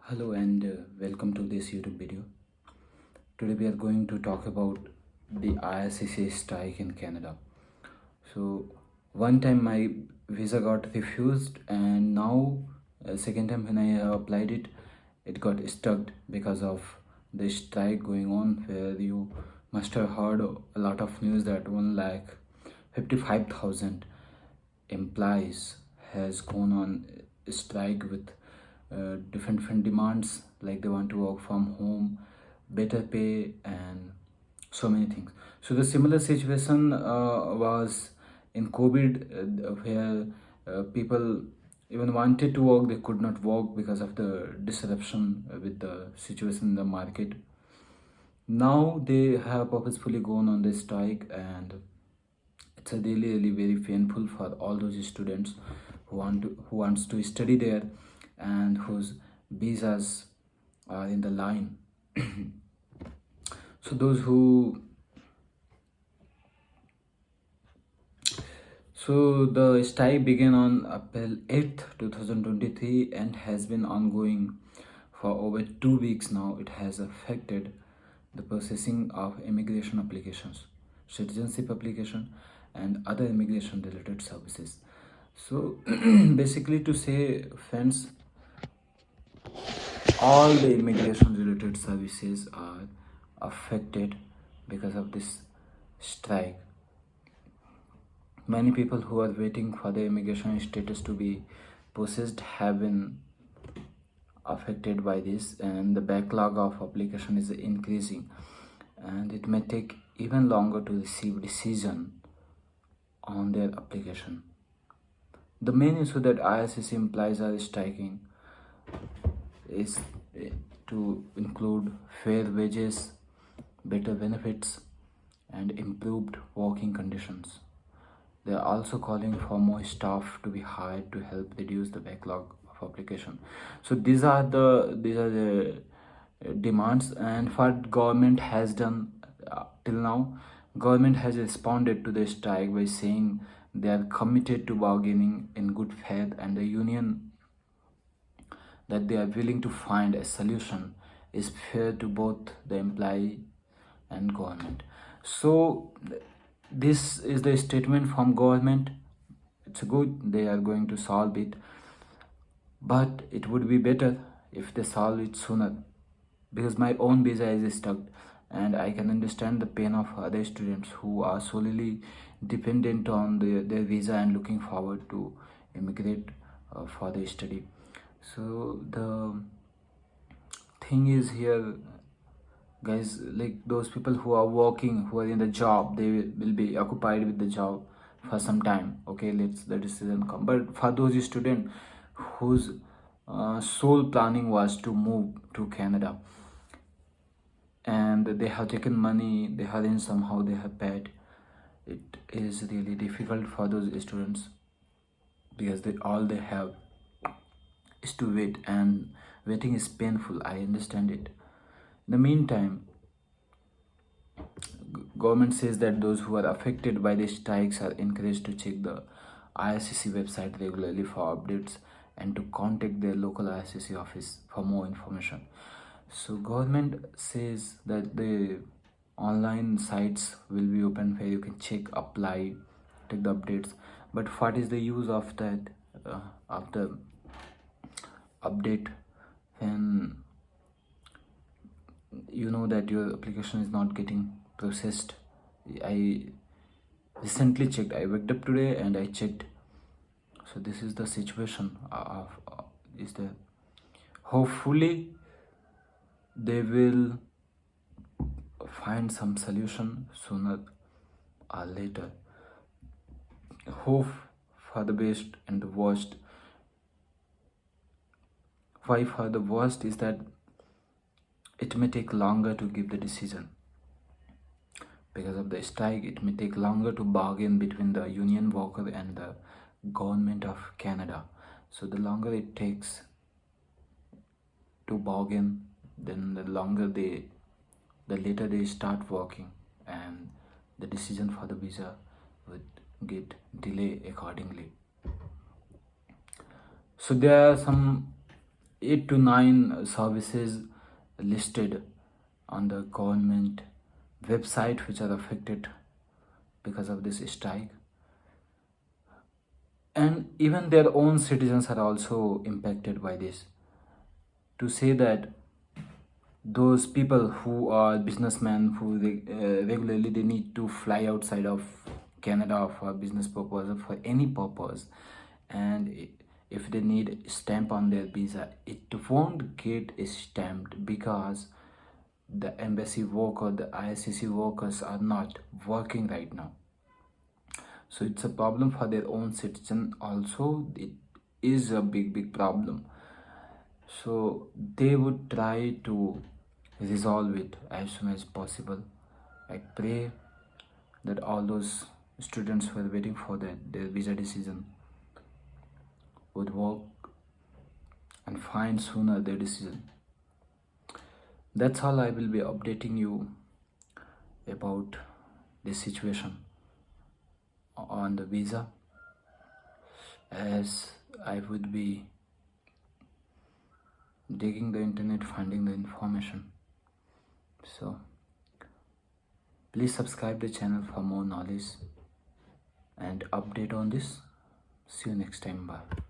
Hello and welcome to this YouTube video. Today we are going to talk about the IRCC strike in Canada. So one time my visa got refused, and now second time when I applied it, it got stuck because of the strike going on, where you must have heard a lot of news that 1,55,000 employees has gone on strike with different demands, like they want to work from home, better pay, and so many things. So the similar situation was in COVID, where people even wanted to work, they could not work because of the disruption with the situation in the market. Now they have purposefully gone on the strike, and it's a really very painful for all those students who wants to study there and whose visas are in the line. So those who so the strike began on April 8th 2023 and has been ongoing for over 2 weeks now. It has affected the processing of immigration applications, citizenship application, and other immigration related services. So basically to say, friends, all the immigration related services are affected because of this strike. Many people who are waiting for their immigration status to be processed have been affected by this, and the backlog of application is increasing, and it may take even longer to receive decision on their application. The main issue that IRCC employees are striking is to include fair wages, better benefits, and improved working conditions. They are also calling for more staff to be hired to help reduce the backlog of application. So these are the demands, and what government has done till now. Government has responded to the strike by saying they are committed to bargaining in good faith, and the union that they are willing to find a solution is fair to both the employee and government. So this is the statement from government. It's good, they are going to solve it, but it would be better if they solve it sooner, because my own visa is stuck, and I can understand the pain of other students who are solely dependent on their visa and looking forward to immigrate for their study. So the thing is here, guys, like those people who are working, who are in the job, they will be occupied with the job for some time. Okay, let's the decision come. But for those students whose sole planning was to move to Canada, and they have taken money, they have in somehow they have paid, it is really difficult for those students, because all they have is to wait, and waiting is painful. I understand it. In the meantime, government says that those who are affected by the strikes are encouraged to check the IRCC website regularly for updates and to contact their local IRCC office for more information. So government says that the online sites will be open where you can check, apply, take the updates. But what is the use of that, of the update, when you know that your application is not getting processed? I recently checked, I waked up today and I checked. So this is the situation of is there. Hopefully they will find some solution sooner or later. Hope for the best and the worst. Why for the worst is that it may take longer to give the decision. Because of the strike, it may take longer to bargain between the union worker and the government of Canada. So the longer it takes to bargain, then the later they start working, and the decision for the visa would get delayed accordingly. So there are some 8 to 9 services listed on the government website which are affected because of this strike, and even their own citizens are also impacted by this. To say that those people who are businessmen who regularly they need to fly outside of Canada for business purpose or for any purpose, and if they need stamp on their visa, it won't get stamped because the embassy worker, the IRCC workers are not working right now. So it's a problem for their own citizen also. It is a big problem. So they would try to resolve it as soon as possible. I pray that all those students who are waiting for their visa decision would work and find sooner their decision. That's all I will be updating you about this situation on the visa, as I would be digging the internet, finding the information. So please subscribe the channel for more knowledge and update on this. See you next time. Bye.